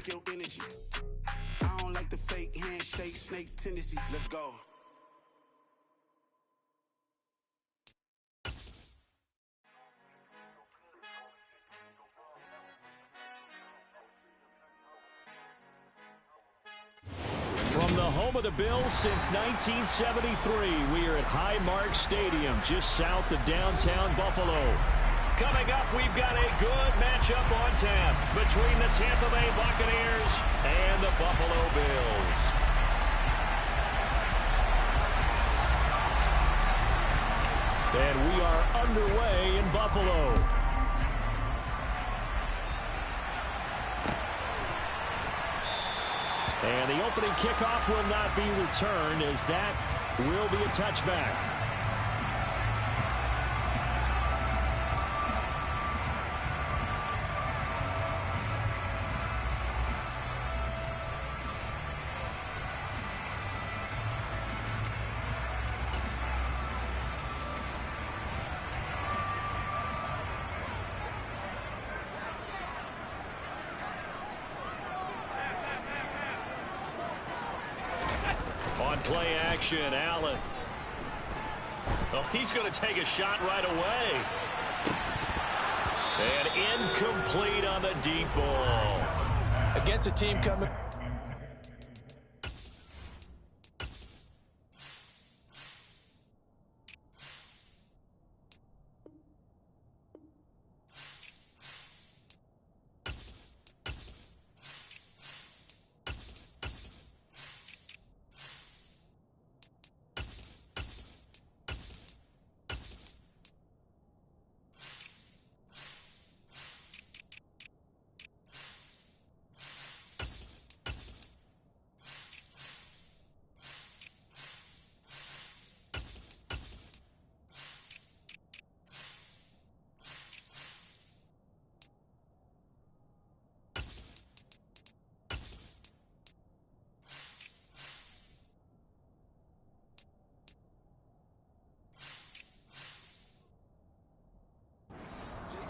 your energy. I don't like the fake handshake, snake tendency. Let's go. From the home of the Bills since 1973, we are at Highmark Stadium, just south of downtown Buffalo. Coming up, we've got a good matchup on tap between the Tampa Bay Buccaneers and the Buffalo Bills. And we are underway in Buffalo. And the opening kickoff will not be returned, as that will be a touchback. On play action, Allen. Oh, he's going to take a shot right away. And incomplete on the deep ball. Against a team coming.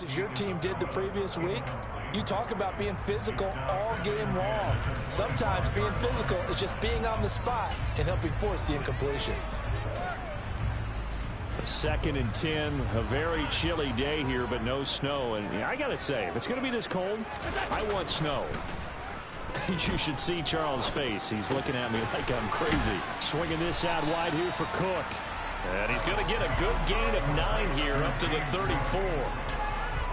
As your team did the previous week, you talk about being physical all game long. Sometimes being physical is just being on the spot and helping force the incompletion. A 2nd and 10, a very chilly day here, but no snow. And I got to say, if it's going to be this cold, I want snow. You should see Charles' face. He's looking at me like I'm crazy. Swinging this out wide here for Cook. And he's going to get a good gain of 9 here up to the 34.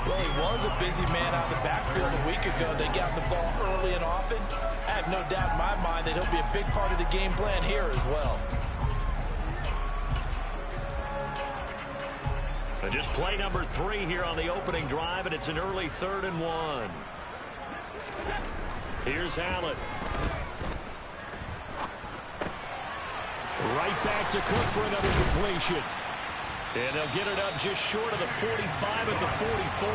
Well, he was a busy man out of the backfield a week ago. They got the ball early and often. I have no doubt in my mind that he'll be a big part of the game plan here as well. And just play number 3 here on the opening drive, and it's an early 3rd and 1. Here's Allen. Right back to Cook for another completion. And they'll get it up just short of the 45 at the 44.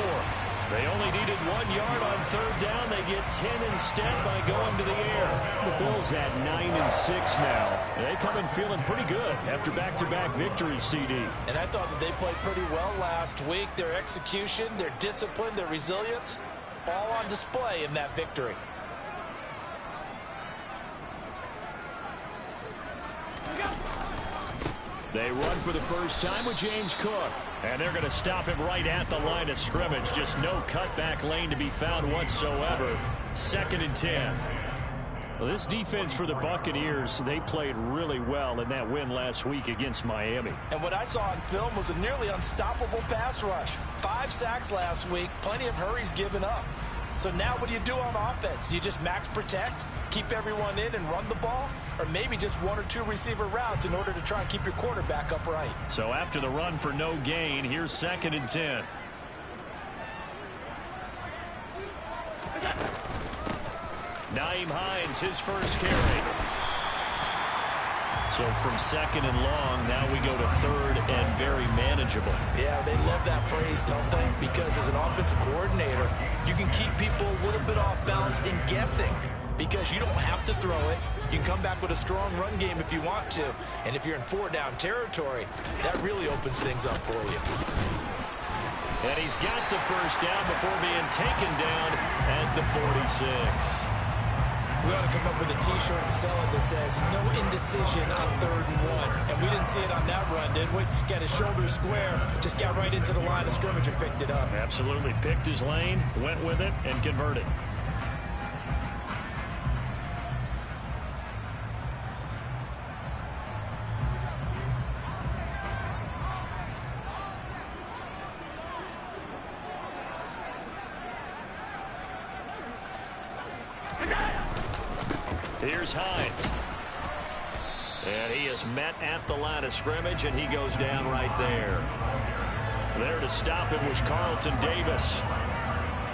They only needed 1 yard on 3rd down. They get 10 instead by going to the air. The Bills at 9-6 now. They come in feeling pretty good after back-to-back victories, CD. And I thought that they played pretty well last week. Their execution, their discipline, their resilience, all on display in that victory. They run for the first time with James Cook. And they're going to stop him right at the line of scrimmage. Just no cutback lane to be found whatsoever. 2nd and 10. Well, this defense for the Buccaneers, they played really well in that win last week against Miami. And what I saw on film was a nearly unstoppable pass rush. 5 sacks last week, plenty of hurries given up. So now what do you do on offense? You just max protect, keep everyone in and run the ball? Or maybe just 1 or 2 receiver routes in order to try and keep your quarterback upright. So after the run for no gain, here's 2nd and 10. Nyheim Hines, his first carry. So from 2nd and long, now we go to 3rd and very manageable. Yeah, they love that phrase, don't they? Because as an offensive coordinator, you can keep people a little bit off balance and guessing. Because you don't have to throw it. You can come back with a strong run game if you want to. And if you're in 4-down territory, that really opens things up for you. And he's got the first down before being taken down at the 46. We ought to come up with a T-shirt and sell it that says, no indecision on 3rd and 1. And we didn't see it on that run, did we? Got his shoulders square, just got right into the line of scrimmage and picked it up. Absolutely. Picked his lane, went with it, and converted. Here's Hines. And he is met at the line of scrimmage, and he goes down right there. There to stop him was Carlton Davis.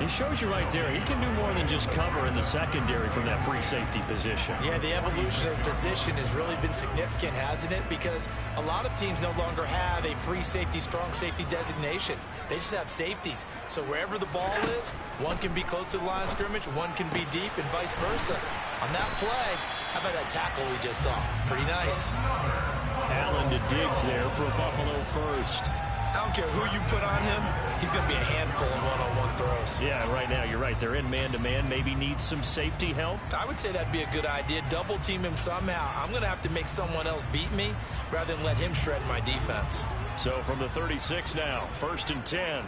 He shows you right there, he can do more than just cover in the secondary from that free safety position. Yeah, the evolution of position has really been significant, hasn't it? Because a lot of teams no longer have a free safety, strong safety designation. They just have safeties. So wherever the ball is, one can be close to the line of scrimmage, one can be deep, and vice versa. On that play, how about that tackle we just saw? Pretty nice. Allen to Diggs there for a Buffalo first. I don't care who you put on him, he's going to be a handful in one-on-one throws. Yeah, right now, you're right. They're in man-to-man. Maybe need some safety help. I would say that'd be a good idea. Double team him somehow. I'm going to have to make someone else beat me rather than let him shred my defense. So from the 36 now, 1st and 10.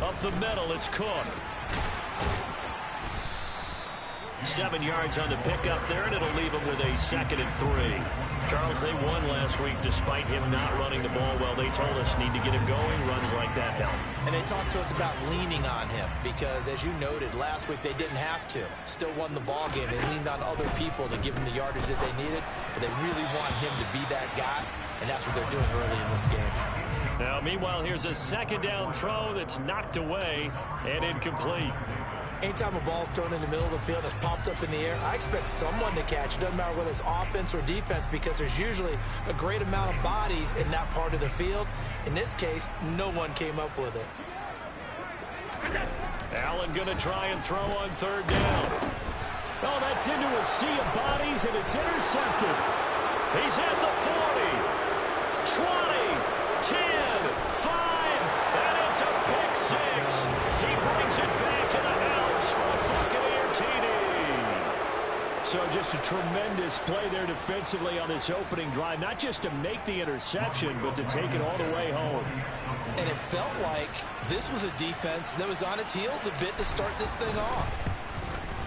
Up the middle, it's Cook. 7 yards on the pickup there, and it'll leave him with a 2nd and 3. Charles, they won last week despite him not running the ball well. They told us need to get him going. Runs like that help. And they talked to us about leaning on him because, as you noted, last week they didn't have to. Still won the ball game. They leaned on other people to give them the yardage that they needed, but they really want him to be that guy, and that's what they're doing early in this game. Now, meanwhile, here's a 2nd down throw that's knocked away and incomplete. Anytime a ball's thrown in the middle of the field and it's popped up in the air, I expect someone to catch. It doesn't matter whether it's offense or defense because there's usually a great amount of bodies in that part of the field. In this case, no one came up with it. Allen going to try and throw on 3rd down. Oh, that's into a sea of bodies, and it's intercepted. He's at the 40, 20, 10, 5, and it's a pick 6. He brings it back to the house for a Buccaneer TD. So just a tremendous play there defensively on this opening drive. Not just to make the interception, but to take it all the way home. And it felt like this was a defense that was on its heels a bit to start this thing off.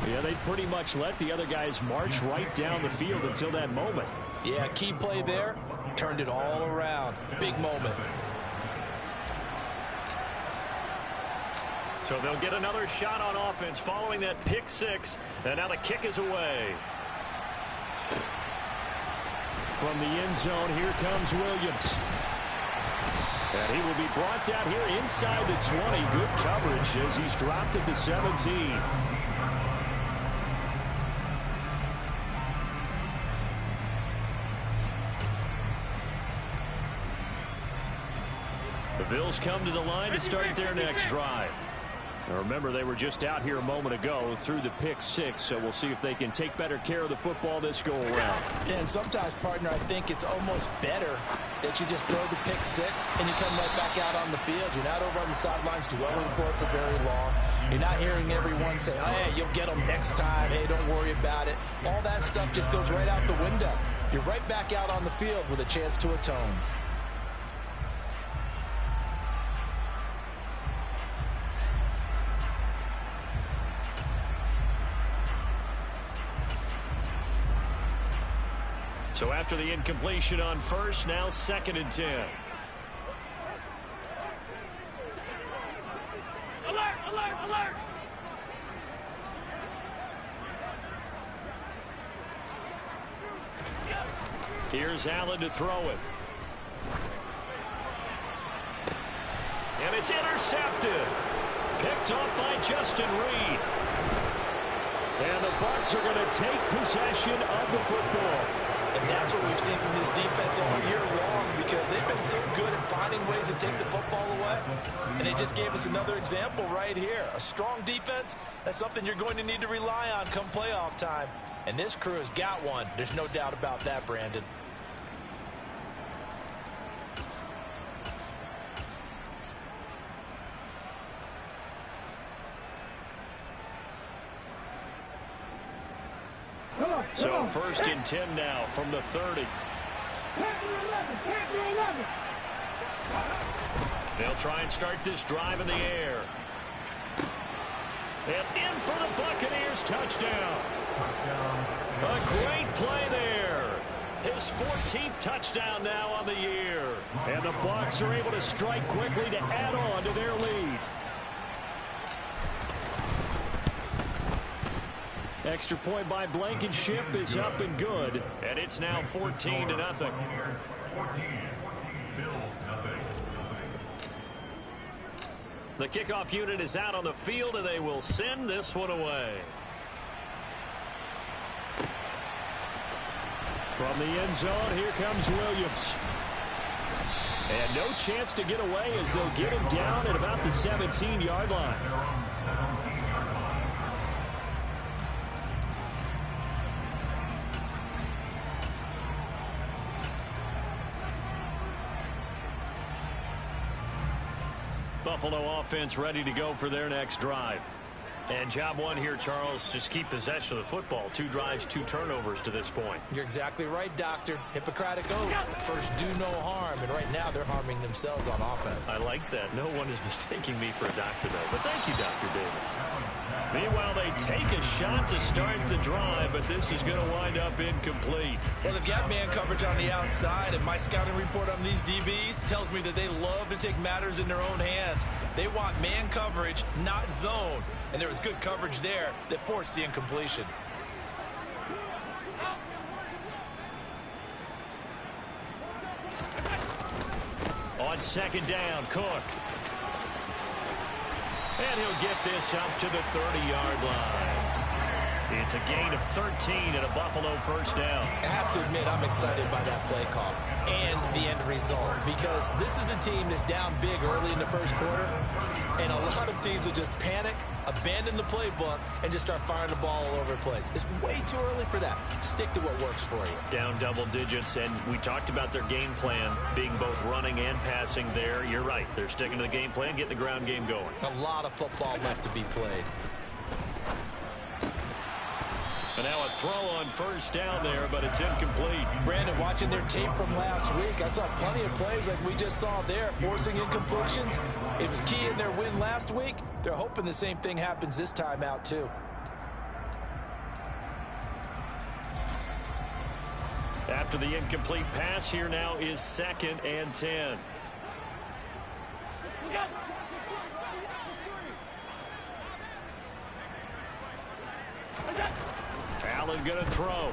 Yeah, they pretty much let the other guys march right down the field until that moment. Yeah, key play there. Turned it all around. Big moment. So they'll get another shot on offense following that pick 6. And now the kick is away. From the end zone, here comes Williams. And he will be brought down here inside the 20. Good coverage as he's dropped at the 17. The Bills come to the line to start their next drive. Now remember, they were just out here a moment ago through the pick 6, so we'll see if they can take better care of the football this go-around. Yeah, and sometimes, partner, I think it's almost better that you just throw the pick 6 and you come right back out on the field. You're not over on the sidelines dwelling for it for very long. You're not hearing everyone say, oh, hey, you'll get them next time. Hey, don't worry about it. All that stuff just goes right out the window. You're right back out on the field with a chance to atone. So after the incompletion on 1st, now 2nd and 10. Alert, alert, alert! Here's Allen to throw it. And it's intercepted. Picked off by Justin Reed. And the Bucs are going to take possession of the football. And that's what we've seen from this defense all year long because they've been so good at finding ways to take the football away. And they just gave us another example right here. A strong defense, that's something you're going to need to rely on come playoff time. And this crew has got one. There's no doubt about that, Brandon. So 1st and 10 now from the 30. They'll try and start this drive in the air. And in for the Buccaneers, touchdown. A great play there. His 14th touchdown now on the year. And the Bucs are able to strike quickly to add on to their lead. Extra point by Blankenship is up and good. And it's now 14-0. The kickoff unit is out on the field, and they will send this one away. From the end zone, here comes Williams. And no chance to get away as they'll get him down at about the 17-yard line. Buffalo offense ready to go for their next drive. And job one here, Charles, just keep possession of the football. 2 drives, 2 turnovers to this point. You're exactly right, Doctor. Hippocratic oath. First, do no harm. And right now, they're harming themselves on offense. I like that. No one is mistaking me for a doctor, though. But thank you, Dr. Davis. Meanwhile, they take a shot to start the drive, but this is going to wind up incomplete. Well, they've got man coverage on the outside, and my scouting report on these DBs tells me that they love to take matters in their own hands. They want man coverage, not zone. And there was good coverage there that forced the incompletion. On 2nd down, Cook. And he'll get this up to the 30-yard line. It's a gain of 13 and a Buffalo 1st down. I have to admit, I'm excited by that play call and the end result, because this is a team that's down big early in the 1st quarter, and a lot of teams will just panic, abandon the playbook, and just start firing the ball all over the place. It's way too early for that. Stick to what works for you. Down double digits, and we talked about their game plan being both running and passing there. You're right. They're sticking to the game plan, getting the ground game going. A lot of football left to be played. And now a throw on 1st down there, but it's incomplete. Brandon, watching their tape from last week, I saw plenty of plays like we just saw there, forcing incompletions. It was key in their win last week. They're hoping the same thing happens this time out, too. After the incomplete pass, here now is 2nd and 10. Allen going to throw.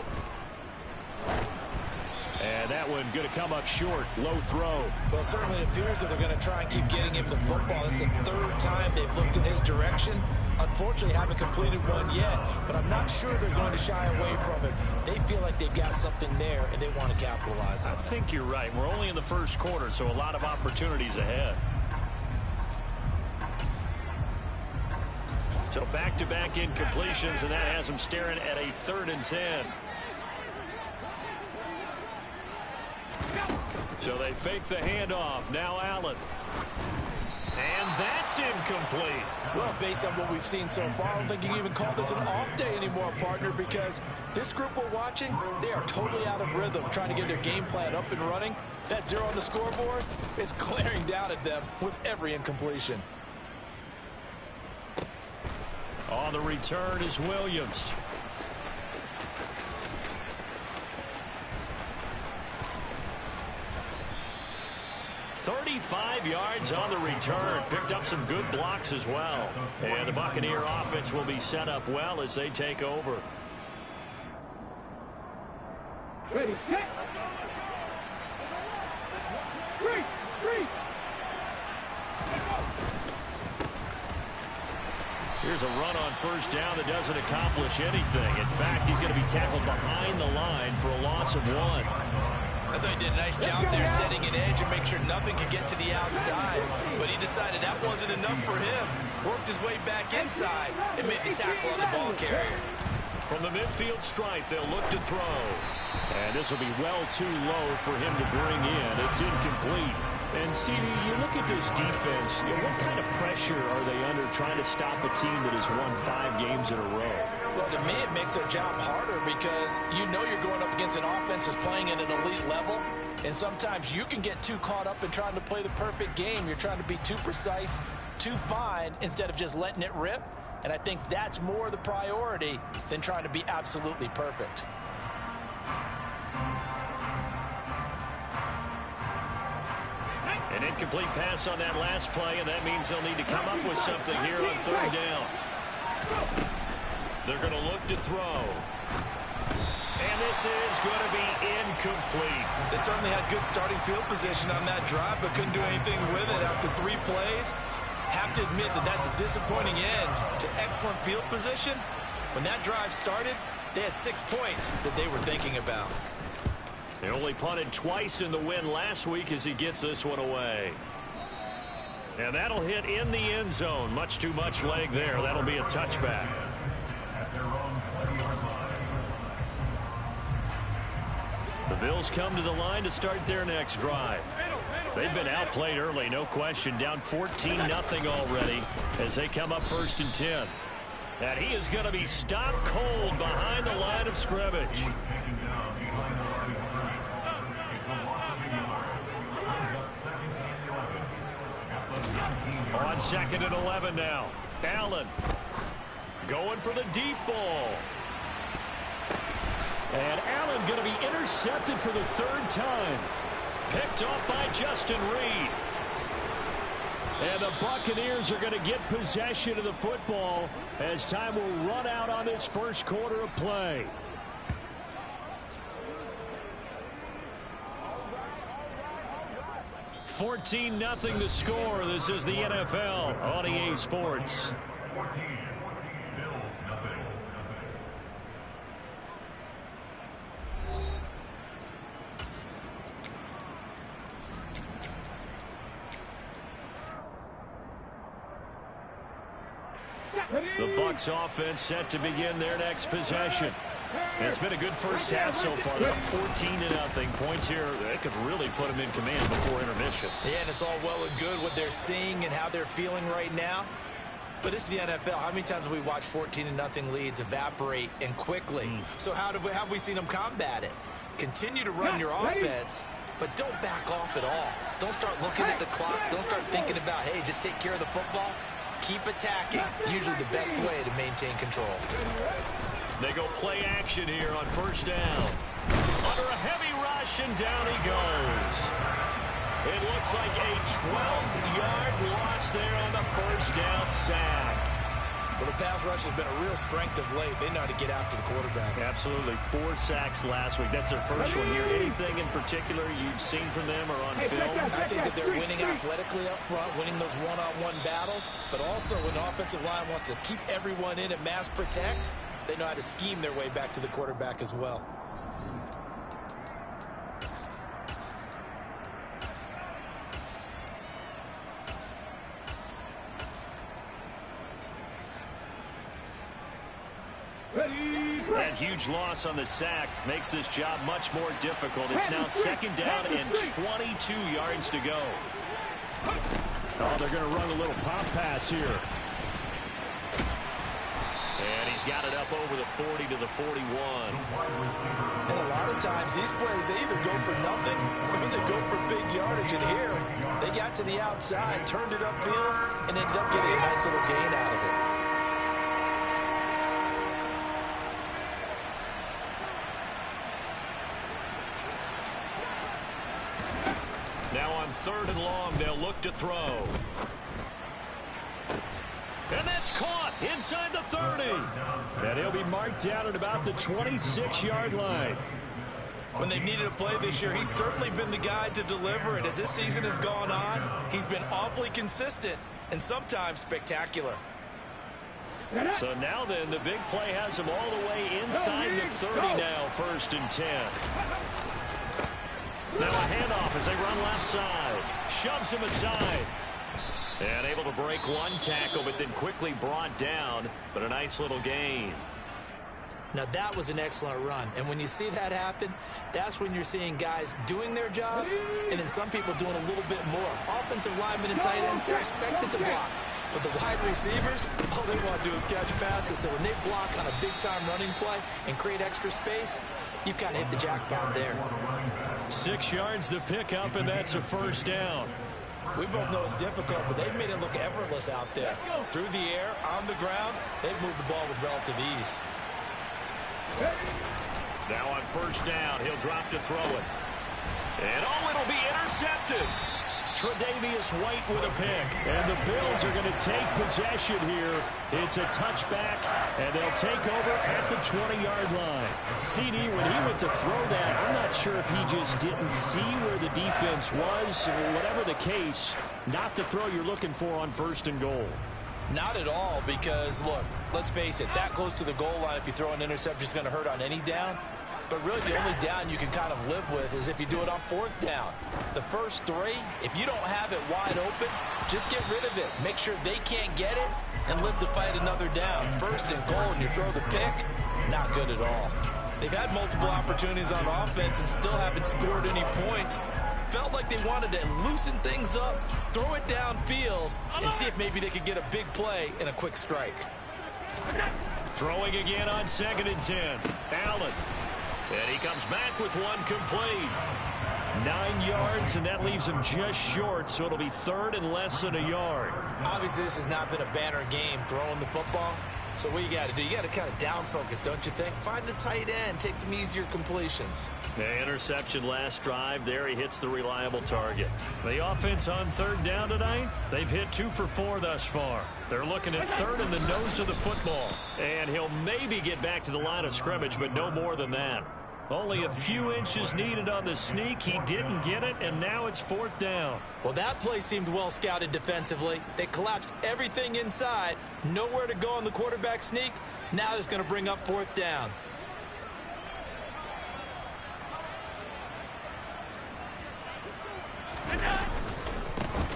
And that one going to come up short. Low throw. Well, it certainly appears that they're going to try and keep getting him the football. It's the 3rd time they've looked in his direction. Unfortunately, haven't completed one yet, but I'm not sure they're going to shy away from him. They feel like they've got something there, and they want to capitalize on it. I think you're right. We're only in the 1st quarter, so a lot of opportunities ahead. So back-to-back incompletions, and that has them staring at a 3rd and 10. So they fake the handoff. Now Allen. And that's incomplete. Well, based on what we've seen so far, I don't think you can even call this an off day anymore, partner, because this group we're watching, they are totally out of rhythm, trying to get their game plan up and running. That 0 on the scoreboard is glaring down at them with every incompletion. On the return is Williams. "35 yards on the return." Picked up some good blocks as well. And the Buccaneer offense will be set up well as they take over. Ready, set. 3. Here's a run on 1st down that doesn't accomplish anything. In fact, he's going to be tackled behind the line for a loss of 1. I thought he did a nice job there setting an edge and make sure nothing could get to the outside. But he decided that wasn't enough for him. Worked his way back inside and made the tackle on the ball carrier. From the midfield stripe, they'll look to throw. And this will be well too low for him to bring in. It's incomplete. And, CD, you look at this defense, what kind of pressure are they under trying to stop a team that has won 5 games in a row? Well, to me, it makes their job harder because you know you're going up against an offense that's playing at an elite level, and sometimes you can get too caught up in trying to play the perfect game. You're trying to be too precise, too fine, instead of just letting it rip, and I think that's more the priority than trying to be absolutely perfect. An incomplete pass on that last play, and that means they'll need to come up with something here on third down. They're going to look to throw. And this is going to be incomplete. They certainly had good starting field position on that drive, but couldn't do anything with it after 3 plays. Have to admit that that's a disappointing end to excellent field position. When that drive started, they had 6 points that they were thinking about. They only punted twice in the win last week as he gets this one away. And that'll hit in the end zone. Much too much leg there. That'll be a touchback. The Bills come to the line to start their next drive. They've been outplayed early, no question. Down 14-0 already as they come up 1st and 10. And he is going to be stopped cold behind the line of scrimmage. On 2nd and 11 now. Allen going for the deep ball. And Allen going to be intercepted for the 3rd time. Picked off by Justin Reed. And the Buccaneers are going to get possession of the football as time will run out on this first quarter of play. $14-0 the score. This is the NFL on EA Sports. The Bucs offense set to begin their next possession. And it's been a good first half so far. They're up 14-0. Points here, they could really put them in command before intermission. Yeah, and it's all well and good what they're seeing and how they're feeling right now. But this is the NFL. How many times have we watched 14-0 leads evaporate and quickly? So how have we seen them combat it? Continue to run your offense, but don't back off at all. Don't start looking at the clock. Don't start thinking about, hey, just take care of the football. Keep attacking. Usually the best way to maintain control. They go play action here on 1st down. Under a heavy rush, and down he goes. It looks like a 12-yard loss there on the 1st down sack. Well, the pass rush has been a real strength of late. They know how to get after the quarterback. Absolutely. 4 sacks last week. That's their first one here. Anything in particular you've seen from them or on film? I think that they're winning athletically up front, winning those one-on-one battles, but also when the offensive line wants to keep everyone in and mass protect, they know how to scheme their way back to the quarterback as well. That huge loss on the sack makes this job much more difficult. It's now 2nd down and 22 yards to go. Oh, they're going to run a little pop pass here. And he's got it up over the 40 to the 41. And a lot of times these plays, they either go for nothing or they go for big yardage. And here, they got to the outside, turned it upfield, and ended up getting a nice little gain out of it. Now on 3rd and long, they'll look to throw. And that's caught inside the 30. And he'll be marked down at about the 26-yard line. When they needed a play this year, he's certainly been the guy to deliver it. As this season has gone on, he's been awfully consistent and sometimes spectacular. So now then, the big play has him all the way inside the 30 now, 1st and 10. Now a handoff as they run left side. Shoves him aside. And able to break one tackle, but then quickly brought down. But a nice little gain. Now that was an excellent run. And when you see that happen, that's when you're seeing guys doing their job and then some people doing a little bit more. Offensive linemen and tight ends, they're expected to block. But the wide receivers, all they want to do is catch passes. So when they block on a big-time running play and create extra space, you've kind of hit the jackpot there. 6 yards to pick up, and that's a first down. We both know it's difficult, but they've made it look effortless out there. Through the air, on the ground, they've moved the ball with relative ease. Now on first down, he'll drop to throw it. And it'll be intercepted. Tre'Davious White with a pick. And the Bills are going to take possession here. It's a touchback, and they'll take over at the 20-yard line. CD, when he went to throw that, I'm not sure if he just didn't see where the defense was. Whatever the case, not the throw you're looking for on first and goal. Not at all, because, look, let's face it, that close to the goal line, if you throw an interception, is going to hurt on any down. But really, the only down you can kind of live with is if you do it on fourth down. The first three, if you don't have it wide open, just get rid of it. Make sure they can't get it and live to fight another down. First and goal, and you throw the pick, not good at all. They've had multiple opportunities on offense and still haven't scored any points. Felt like they wanted to loosen things up, throw it downfield, and see if maybe they could get a big play and a quick strike. Throwing again on 2nd and 10. Allen. And he comes back with one complete. 9 yards, and that leaves him just short, so it'll be third and less than a yard. Obviously, this has not been a banner game throwing the football. So what you got to do, you got to kind of down focus, don't you think? Find the tight end, take some easier completions. The interception last drive. There he hits the reliable target. The offense on third down tonight, they've hit 2 for 4 thus far. They're looking at third in the nose of the football. And he'll maybe get back to the line of scrimmage, but no more than that. Only a few inches needed on the sneak. He didn't get it, and now it's fourth down. Well, that play seemed well scouted defensively. They collapsed everything inside. Nowhere to go on the quarterback sneak. Now it's going to bring up fourth down.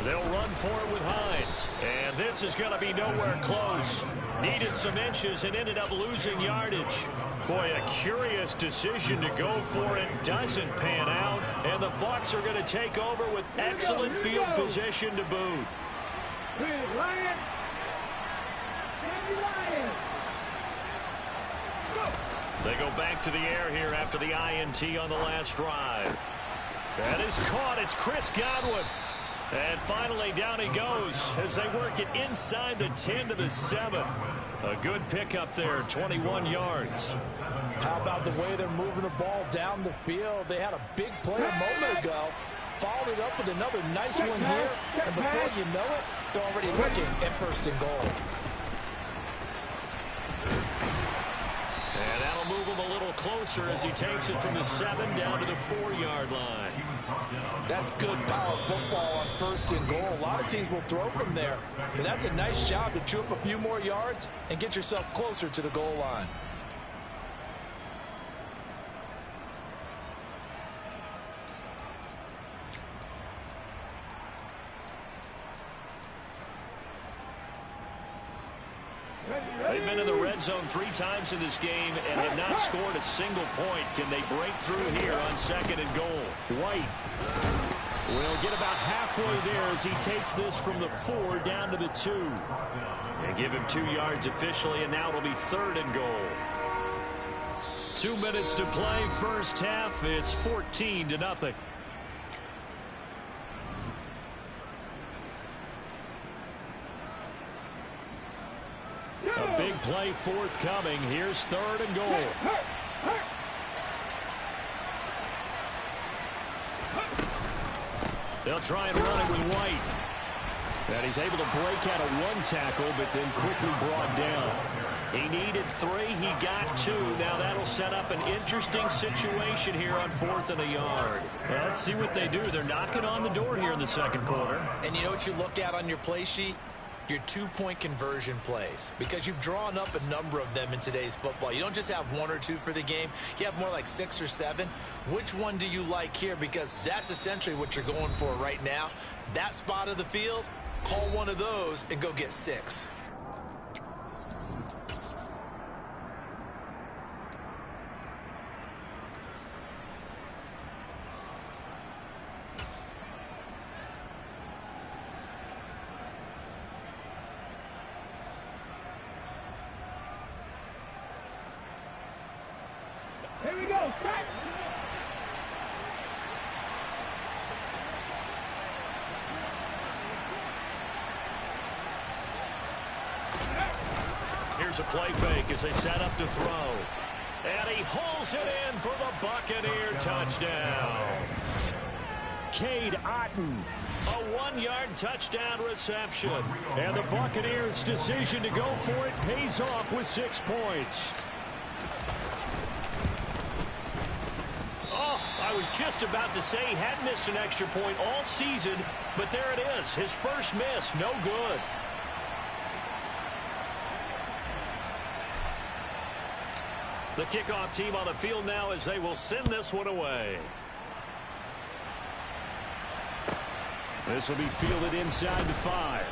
They'll run for it with Hines. And this is going to be nowhere close. Needed some inches and ended up losing yardage. Boy, a curious decision to go for it. Doesn't pan out. And the Bucs are going to take over with excellent field position to boot. They go back to the air here after the INT on the last drive. That is caught. It's Chris Godwin. And finally, down he goes as they work it inside the 10 to the 7. A good pickup there, 21 yards. How about the way they're moving the ball down the field? They had a big play a moment ago. Followed it up with another nice one here. And before you know it, they're already looking at first and goal. And that'll move him a little closer as he takes it from the 7 down to the 4-yard line. That's good power football on first and goal. A lot of teams will throw from there. But that's a nice job to chew up a few more yards and get yourself closer to the goal line. They've been in the red zone 3 times in this game and have not scored a single point. Can they break through here on 2nd and goal? White will get about halfway there as he takes this from the 4 down to the 2. They give him 2 yards officially, and now it'll be 3rd and goal. 2 minutes to play, first half. It's 14-0. A big play forthcoming. Here's 3rd and goal. They'll try and run it with White. And he's able to break out of 1 tackle, but then quickly brought down. He needed 3. He got 2. Now that'll set up an interesting situation here on 4th and a yard. Well, let's see what they do. They're knocking on the door here in the second quarter. And you know what you look at on your play sheet? Your 2-point conversion plays, because you've drawn up a number of them in today's football. You don't just have 1 or 2 for the game. You have more like 6 or 7. Which one do you like here? Because that's essentially what you're going for right now. That spot of the field, call one of those and go get 6. go, set. Here's a play fake as they set up to throw. And he hauls it in for the Buccaneer touchdown. Cade Otton, a 1-yard touchdown reception. And the Buccaneers' decision to go for it pays off with 6 points. Oh, I was just about to say he hadn't missed an extra point all season, but there it is, his first miss, no good. The kickoff team on the field now as they will send this one away. This will be fielded inside the 5.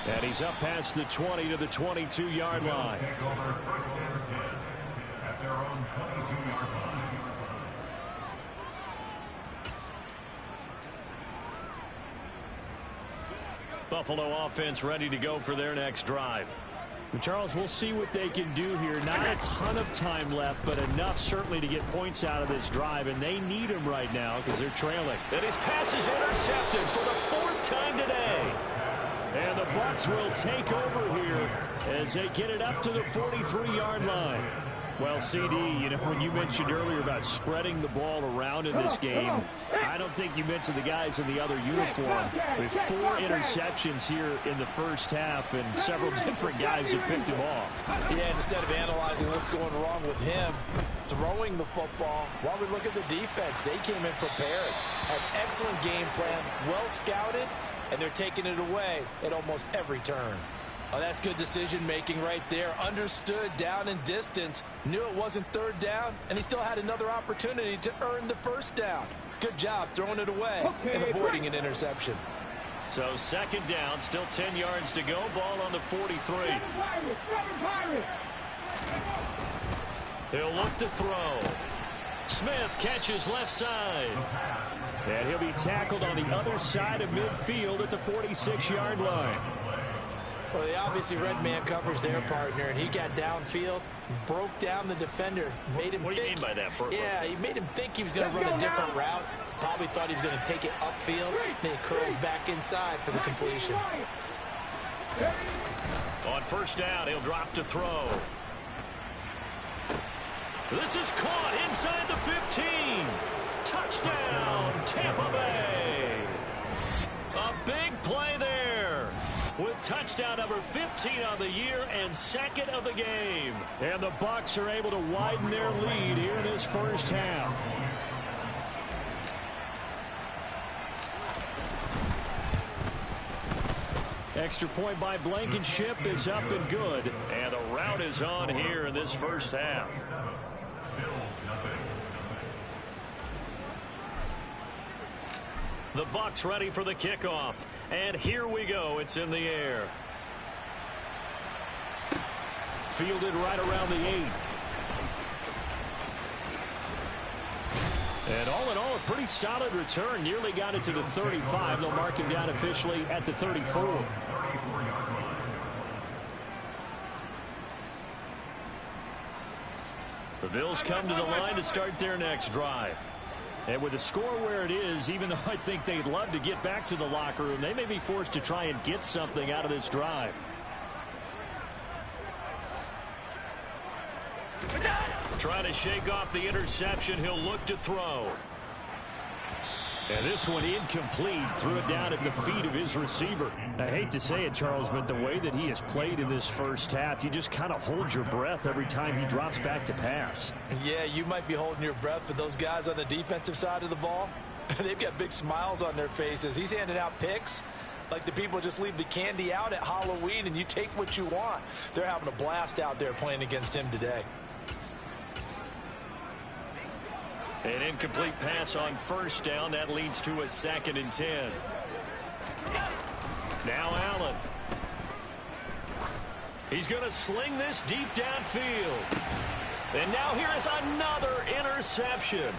And he's up past the 20 to the 22-yard line. Buffalo offense ready to go for their next drive. Charles, we'll see what they can do here. Not a ton of time left, but enough certainly to get points out of this drive, and they need them right now because they're trailing. And his pass is intercepted for the 4th time today. And the Bucs will take over here as they get it up to the 43-yard line. Well, CD, you know, when you mentioned earlier about spreading the ball around in this game, I don't think you mentioned the guys in the other uniform. With 4 interceptions here in the first half, and several different guys have picked him off. Yeah, instead of analyzing what's going wrong with him, throwing the football, while we look at the defense, they came in prepared, had excellent game plan, well scouted, and they're taking it away at almost every turn. Oh, that's good decision-making right there. Understood down and distance. Knew it wasn't 3rd down, and he still had another opportunity to earn the 1st down. Good job throwing it away and avoiding an interception. So 2nd down, still 10 yards to go. Ball on the 43. He'll look to throw. Smith catches left side. And he'll be tackled on the other side of midfield at the 46-yard line. Well, they obviously read man coverage their partner, and he got downfield, broke down the defender, made him What do you mean by that, Burke? Yeah, he made him think he was going to run a different route. Probably thought he was going to take it upfield. Then he curls back inside for the completion. On 1st down, he'll drop to throw. This is caught inside the 15. Touchdown, Tampa Bay. A big play there, with touchdown number 15 on the year and 2nd of the game. And the Bucs are able to widen their lead here in this first half. Extra point by Blankenship is up and good. And the route is on here in this first half. The Bucs ready for the kickoff. And here we go. It's in the air. Fielded right around the 8. And all in all, a pretty solid return. Nearly got it to the 35. They'll mark him down officially at the 34. The Bills come to the line to start their next drive. And with the score where it is, even though I think they'd love to get back to the locker room, they may be forced to try and get something out of this drive. Trying to shake off the interception. He'll look to throw. And this one incomplete. Threw it down at the feet of his receiver. I hate to say it, Charles, but the way that he has played in this first half, you just kind of hold your breath every time he drops back to pass. Yeah, you might be holding your breath, but those guys on the defensive side of the ball, they've got big smiles on their faces. He's handing out picks like the people just leave the candy out at Halloween and you take what you want. They're having a blast out there playing against him today. An incomplete pass on 1st down. That leads to a 2nd and 10. Now Allen. He's going to sling this deep downfield. And now here is another interception.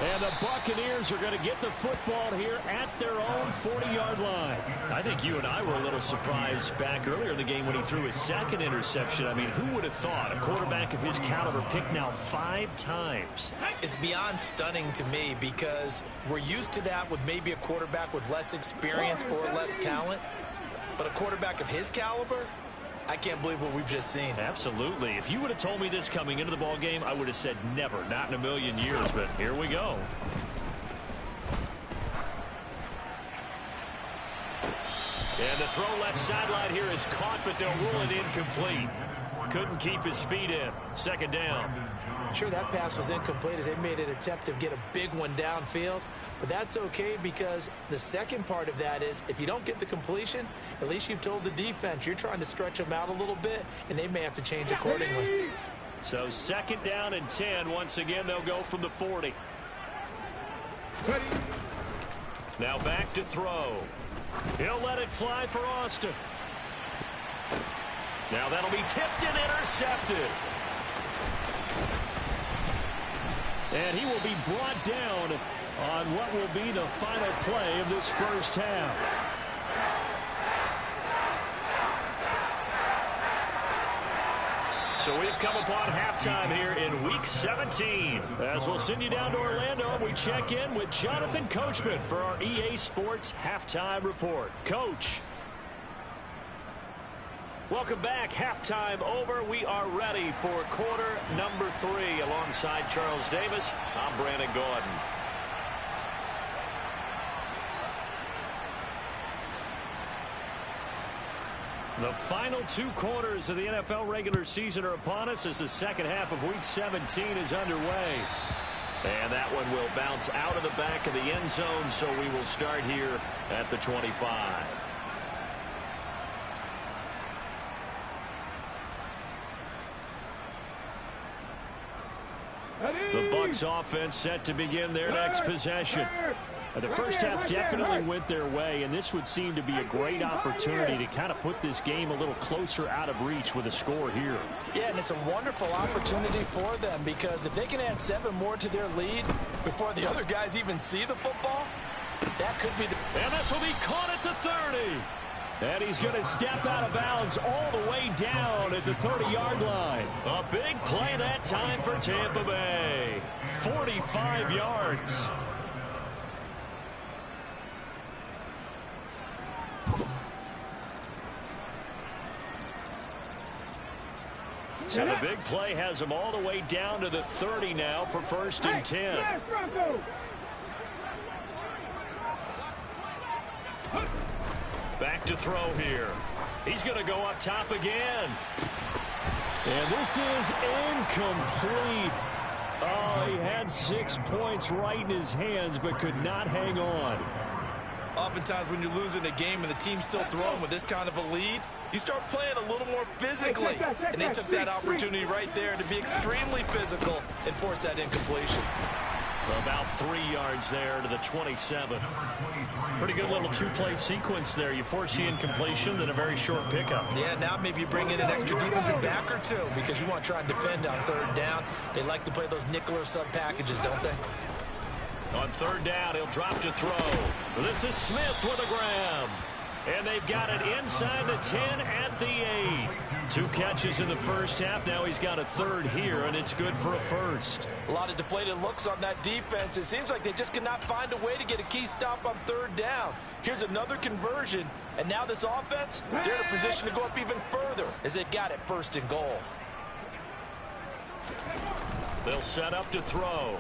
And the Buccaneers are going to get the football here at their own 40-yard line. I think think you and I were a little surprised back earlier in the game when he threw his second interception. I mean, who would have thought a quarterback of his caliber picked now 5 times? It's beyond stunning to me because we're used to that with maybe a quarterback with less experience or less talent. But a quarterback of his caliber, I can't believe what we've just seen. Absolutely. If you would have told me this coming into the ball game, I would have said never, not in a million years. But here we go. And the throw left sideline here is caught, but they'll rule it incomplete. Couldn't keep his feet in. Second down. Sure, that pass was incomplete as they made an attempt to get a big one downfield. But that's okay because the second part of that is if you don't get the completion, at least you've told the defense you're trying to stretch them out a little bit, and they may have to change accordingly. So second down and 10. Once again, they'll go from the 40. Now back to throw. He'll let it fly for Austin. Now that'll be tipped and intercepted. And he will be brought down on what will be the final play of this first half. So we've come upon halftime here in Week 17. As we'll send you down to Orlando, and we check in with Jonathan Coachman for our EA Sports Halftime Report. Coach. Welcome back. Halftime over. We are ready for quarter number 3. Alongside Charles Davis, I'm Brandon Gordon. The final 2 quarters of the NFL regular season are upon us as the second half of Week 17 is underway. And that one will bounce out of the back of the end zone, so we will start here at the 25. The Bucs offense set to begin their next possession. The first half definitely went their way, and this would seem to be a great opportunity to kind of put this game a little closer out of reach with a score here. Yeah, and it's a wonderful opportunity for them because if they can add 7 more to their lead before the other guys even see the football, that could be the... And this will be caught at the 30. And he's going to step out of bounds all the way down at the 30-yard line. A big play that time for Tampa Bay. 45 yards. So the big play has him all the way down to the 30 now for 1st and 10. Back to throw here. He's going to go up top again. And this is incomplete. Oh, he had 6 points right in his hands but could not hang on. Oftentimes when you're losing a game and the team's still throwing with this kind of a lead, you start playing a little more physically. And they took that opportunity right there to be extremely physical and force that incompletion. About 3 yards there to the 27. Pretty good little 2-play sequence there. You force the incompletion, then a very short pickup. Yeah, now maybe you bring in an extra defensive back or 2 because you want to try and defend on 3rd down. They like to play those nickel or sub packages, don't they? On 3rd down, he'll drop to throw. This is Smith with a grab. And they've got it inside the 10 at the 8. 2 catches in the first half. Now he's got a 3rd here, and it's good for a 1st. A lot of deflated looks on that defense. It seems like they just cannot find a way to get a key stop on 3rd down. Here's another conversion, and now this offense, they're in a position to go up even further as they've got it 1st and goal. They'll set up to throw.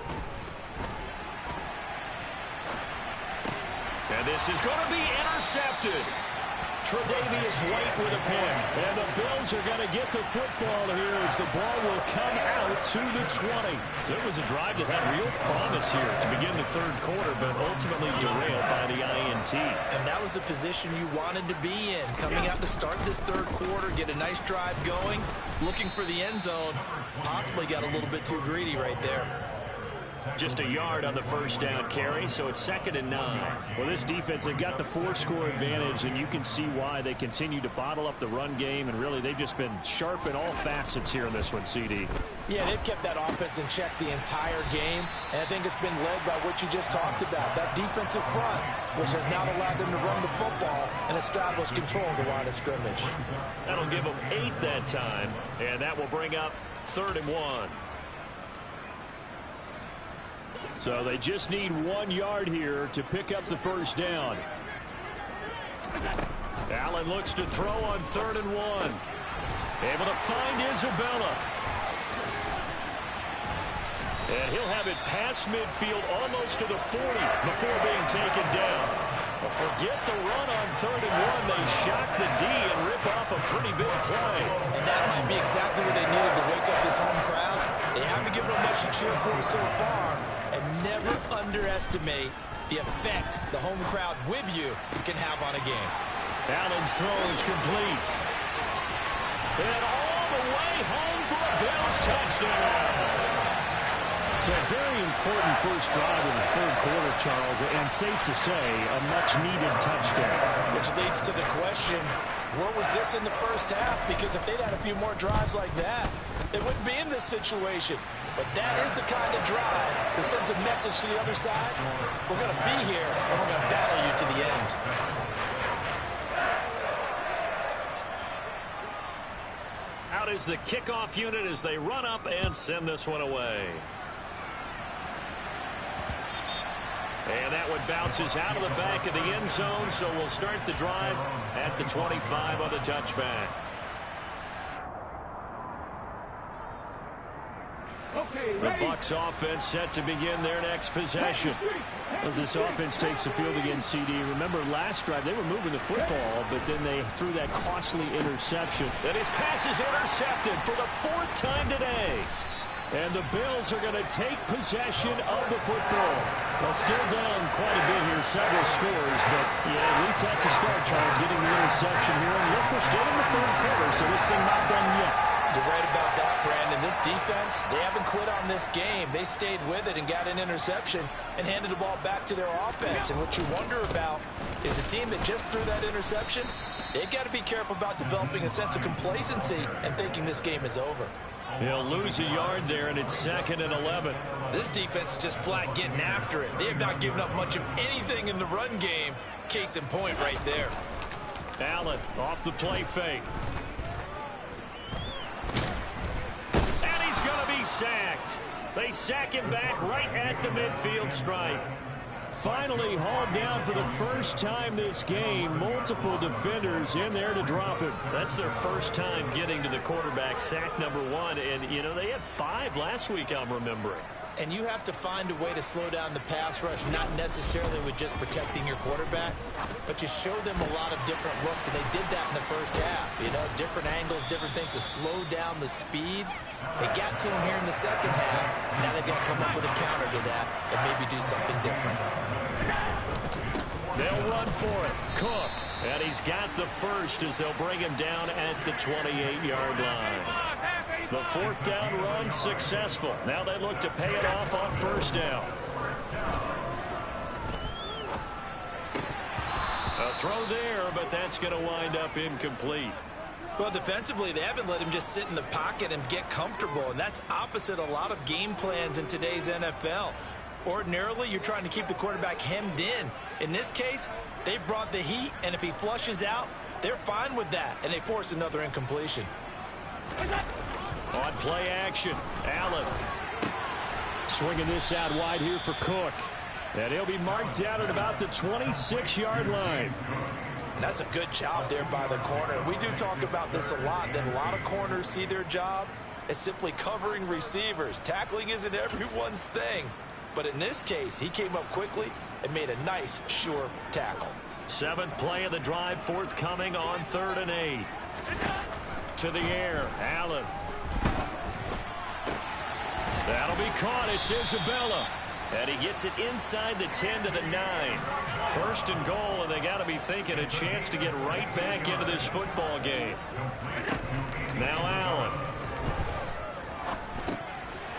And this is going to be intercepted. Tre'Davious White with a pick. And the Bills are going to get the football here as the ball will come out to the 20. So it was a drive that had real promise here to begin the 3rd quarter, but ultimately derailed by the INT. And that was the position you wanted to be in. Coming out to start this 3rd quarter, get a nice drive going, looking for the end zone. Possibly got a little bit too greedy right there. Just a yard on the first down carry, so it's 2nd and 9. Well, this defense, they've got the 4-score advantage, and you can see why they continue to bottle up the run game, and really they've just been sharp in all facets here in this one, CD. Yeah, they've kept that offense in check the entire game, and I think it's been led by what you just talked about, that defensive front, which has not allowed them to run the football and establish control of the line of scrimmage. That'll give them 8 that time, and that will bring up 3rd and 1. So they just need 1 yard here to pick up the first down. Allen looks to throw on 3rd and 1. Able to find Isabella. And he'll have it past midfield almost to the 40 before being taken down. But forget the run on 3rd and 1. They shock the D and rip off a pretty big play. And that might be exactly what they needed to wake up this home crowd. They haven't given them much to cheer for so far. And never underestimate the effect the home crowd with you can have on a game. Allen's throw is complete. And all the way home for a Bills touchdown. It's a very important first drive in the 3rd quarter, Charles, and safe to say, a much-needed touchdown. Which leads to the question, where was this in the first half? Because if they'd had a few more drives like that, they wouldn't be in this situation. But that is the kind of drive that sends a message to the other side. We're going to be here, and we're going to battle you to the end. Out is the kickoff unit as they run up and send this one away. And that one bounces out of the back of the end zone, so we'll start the drive at the 25 on the touchback. The Bucs offense set to begin their next possession. As this offense takes the field against CD, remember last drive they were moving the football, but then they threw that costly interception. And his pass is intercepted for the 4th time today. And the Bills are going to take possession of the football. Well, still down quite a bit here, several scores, but yeah, at least that's a start, Charles, getting the interception here. And look, we're still in the 3rd quarter, so this thing not done yet. You're right about that, Brandon. This defense, they haven't quit on this game. They stayed with it and got an interception and handed the ball back to their offense. And what you wonder about is the team that just threw that interception, they've got to be careful about developing a sense of complacency and thinking this game is over. He'll lose a yard there, and it's 2nd and 11. This defense is just flat getting after it. They have not given up much of anything in the run game. Case in point right there. Allen off the play fake. And he's going to be sacked. They sack him back right at the midfield stripe. Finally hauled down for the first time this game. Multiple defenders in there to drop him. That's their first time getting to the quarterback, sack number 1. And, you know, they had 5 last week, I'm remembering. And you have to find a way to slow down the pass rush, not necessarily with just protecting your quarterback, but you show them a lot of different looks, and they did that in the first half. You know, different angles, different things to slow down the speed. They got to him here in the second half. Now they've got to come up with a counter to that and maybe do something different. They'll run for it. Cook. And he's got the first as they'll bring him down at the 28-yard line. The 4th down run successful. Now they look to pay it off on 1st down. A throw there, but that's going to wind up incomplete. Well, defensively, they haven't let him just sit in the pocket and get comfortable, and that's opposite a lot of game plans in today's NFL. Ordinarily, you're trying to keep the quarterback hemmed in. In this case, they brought the heat, and if he flushes out, they're fine with that, and they force another incompletion. On play action, Allen swinging this out wide here for Cook. And he'll be marked down at about the 26-yard line. And that's a good job there by the corner. We do talk about this a lot, that a lot of corners see their job as simply covering receivers. Tackling isn't everyone's thing. But in this case, he came up quickly and made a nice, sure tackle. 7th play of the drive forthcoming on 3rd and 8. To the air, Allen. That'll be caught. It's Isabella. And he gets it inside the 10 to the 9. 1st and goal, and they got to be thinking a chance to get right back into this football game. Now Allen.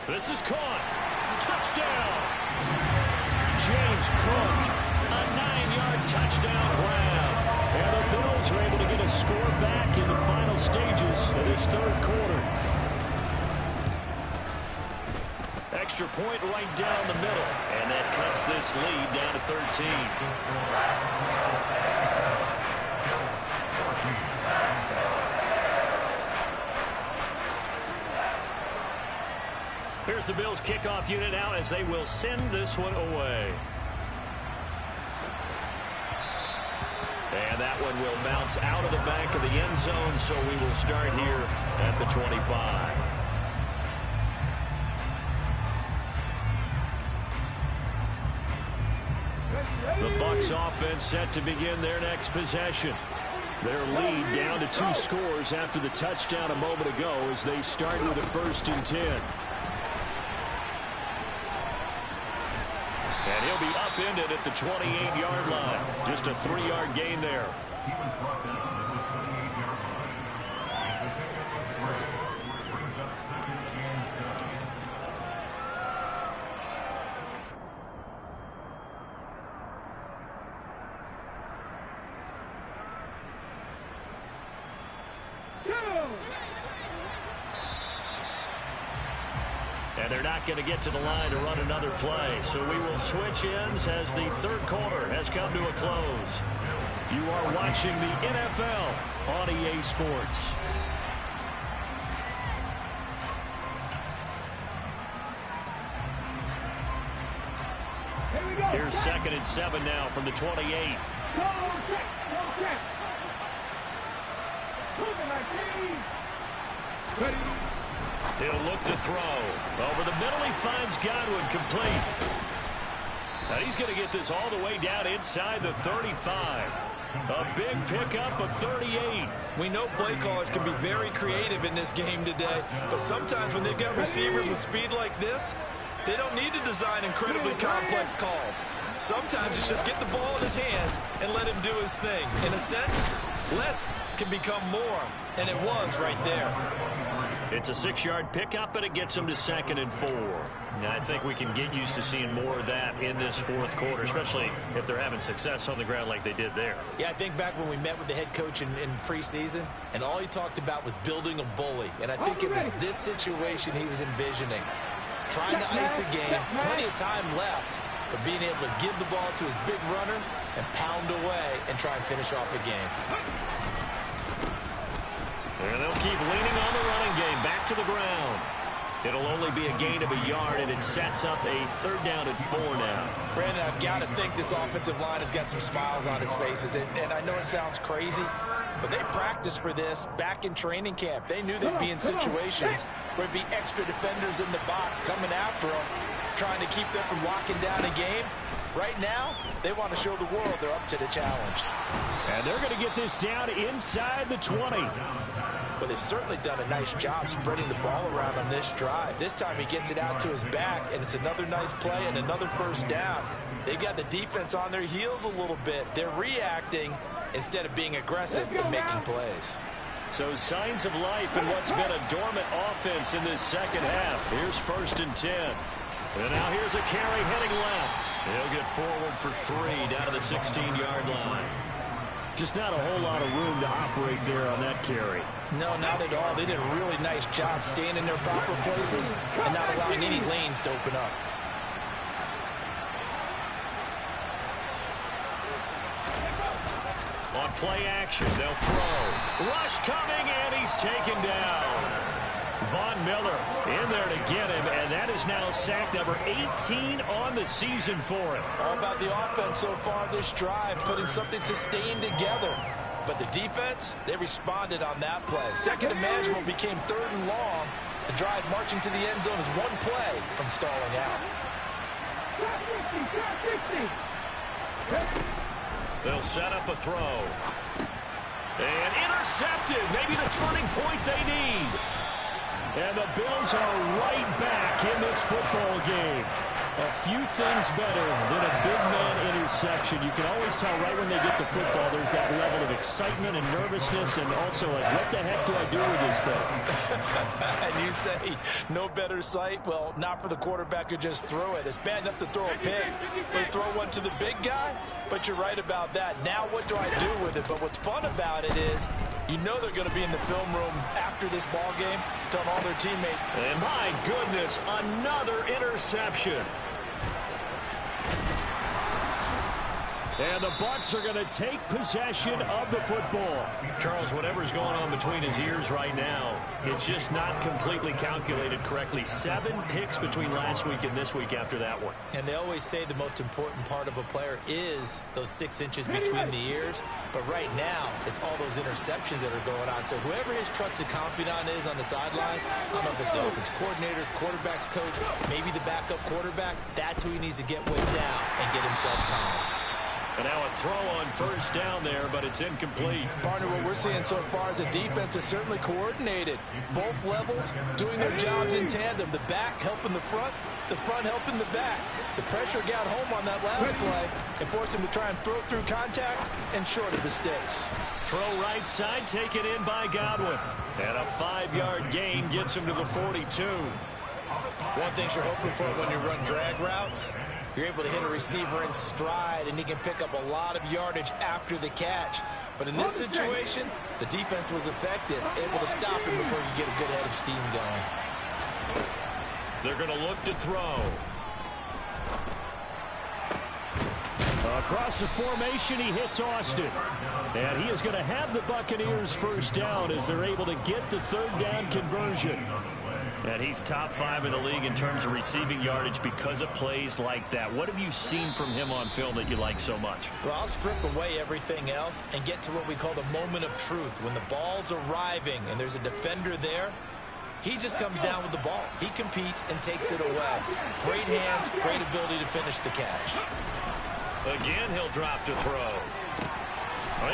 This is caught. touchdown. James Cook, a 9-yard touchdown grab. And the Bills are able to get a score back in the final stages of this third quarter. Extra point right down the middle. And that cuts this lead down to 13. Here's the Bills kickoff unit out as they will send this one away. And that one will bounce out of the back of the end zone, so we will start here at the 25. The Bucs offense set to begin their next possession. Their lead down to 2 scores after the touchdown a moment ago as they start with a 1st and 10. And he'll be upended at the 28-yard line. Just a 3-yard gain there. And they're not going to get to the line to run another play. So we will switch ends as the third quarter has come to a close. You are watching the NFL on EA Sports. Here's 2nd and 7 now from the 28. He'll look to throw. Over the middle, he finds Godwin complete. And he's going to get this all the way down inside the 35. A big pickup of 38. We know play callers can be very creative in this game today, but sometimes when they've got receivers with speed like this, they don't need to design incredibly complex calls. Sometimes it's just get the ball in his hands and let him do his thing. In a sense, less can become more, and it was right there. It's a 6-yard pickup, and it gets them to 2nd and 4. Now, I think we can get used to seeing more of that in this fourth quarter, especially if they're having success on the ground like they did there. Yeah, I think back when we met with the head coach in preseason, and all he talked about was building a bully. And I think it was this situation he was envisioning. Trying to ice a game, plenty of time left, but being able to give the ball to his big runner and pound away and try and finish off a game. And they'll keep leaning on the running game. Back to the ground. It'll only be a gain of a yard, and it sets up a 3rd down and 4 now. Brandon, I've got to think this offensive line has got some smiles on its faces. And I know it sounds crazy, but they practiced for this back in training camp. They knew they'd be in situations where there'd be extra defenders in the box coming after them, trying to keep them from locking down a game. Right now, they want to show the world they're up to the challenge. And they're going to get this down inside the 20. But they've certainly done a nice job spreading the ball around on this drive. This time he gets it out to his back, and it's another nice play and another 1st down. They've got the defense on their heels a little bit. They're reacting instead of being aggressive and making plays. So signs of life in what's been a dormant offense in this second half. Here's 1st and 10. And now here's a carry heading left. He'll get forward for 3 down to the 16-yard line. Just not a whole lot of room to operate there on that carry. No, not at all. They did a really nice job staying in their proper places and not allowing any lanes to open up. On play action, they'll throw. Rush coming, and he's taken down. Von Miller in there to get him, and that is now sack number 18 on the season for him. All about the offense so far this drive, putting something sustained together. But the defense, they responded on that play. 2nd and manageable became 3rd and long. The drive marching to the end zone is 1 play from stalling out. They'll set up a throw. And intercepted. Maybe the turning point they need. And the Bills are right back in this football game. A few things better than a big man interception. You can always tell right when they get the football, there's that level of excitement and nervousness and also like, what the heck do I do with this thing? And you say no better sight? Well, not for the quarterback who just threw it. It's bad enough to throw a pick, but throw one to the big guy? But you're right about that. Now what do I do with it? But what's fun about it is you know they're going to be in the film room after this ball game telling all their teammates. And my goodness, another interception. And the Bucs are going to take possession of the football. Charles, whatever's going on between his ears right now, it's just not completely calculated correctly. 7 picks between last week and this week after that one. And they always say the most important part of a player is those 6 inches between the ears. But right now, it's all those interceptions that are going on. So whoever his trusted confidant is on the sidelines, I don't know if it's the offense coordinator, the quarterback's coach, maybe the backup quarterback, that's who he needs to get with now and get himself calm. And now a throw on first down there, but it's incomplete. Partner, what we're seeing so far is the defense is certainly coordinated. Both levels doing their jobs in tandem. The back helping the front helping the back. The pressure got home on that last play and forced him to try and throw through contact and short of the sticks. Throw right side, taken in by Godwin. And a 5-yard gain gets him to the 42. One thing you're hoping for when you run drag routes, you're able to hit a receiver in stride, and he can pick up a lot of yardage after the catch. But in this situation, the defense was effective, able to stop him before you get a good head of steam going. They're going to look to throw. Across the formation, he hits Austin. And he is going to have the Buccaneers first down as they're able to get the 3rd down conversion. And he's top 5 in the league in terms of receiving yardage because of plays like that. What have you seen from him on film that you like so much? Well, I'll strip away everything else and get to what we call the moment of truth. When the ball's arriving and there's a defender there, he just comes down with the ball. He competes and takes it away. Great hands, great ability to finish the catch. Again, he'll drop to throw.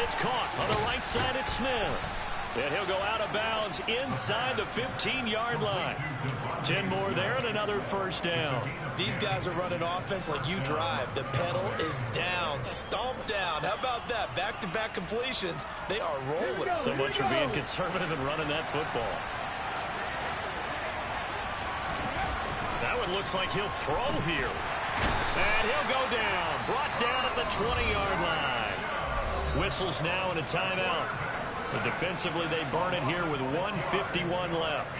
It's caught on the right side at Smith. And he'll go out of bounds inside the 15-yard line. 10 more there and another first down. These guys are running offense like you drive. The pedal is down, stomped down. How about that? Back-to-back completions. They are rolling. So much for being conservative and running that football. That one looks like he'll throw here. And he'll go down. Brought down at the 20-yard line. Whistles now and a timeout. So defensively, they burn it here with 1:51 left.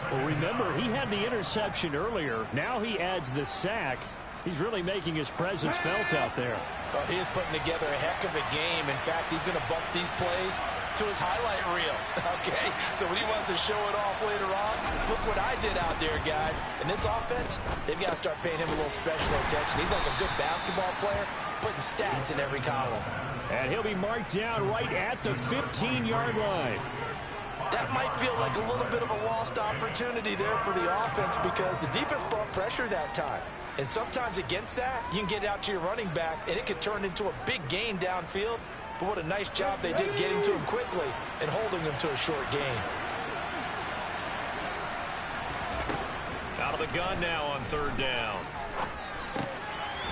Well, remember, he had the interception earlier. Now he adds the sack. He's really making his presence felt out there. Well, he is putting together a heck of a game. In fact, he's going to bump these plays to his highlight reel. Okay, so when he wants to show it off later on, look what I did out there, guys. In this offense, they've got to start paying him a little special attention. He's like a good basketball player, putting stats in every column. And he'll be marked down right at the 15-yard line. That might feel like a little bit of a lost opportunity there for the offense because the defense brought pressure that time. And sometimes against that, you can get out to your running back, and it could turn into a big gain downfield. But what a nice job they did getting to him quickly and holding him to a short gain. Out of the gun now on 3rd down.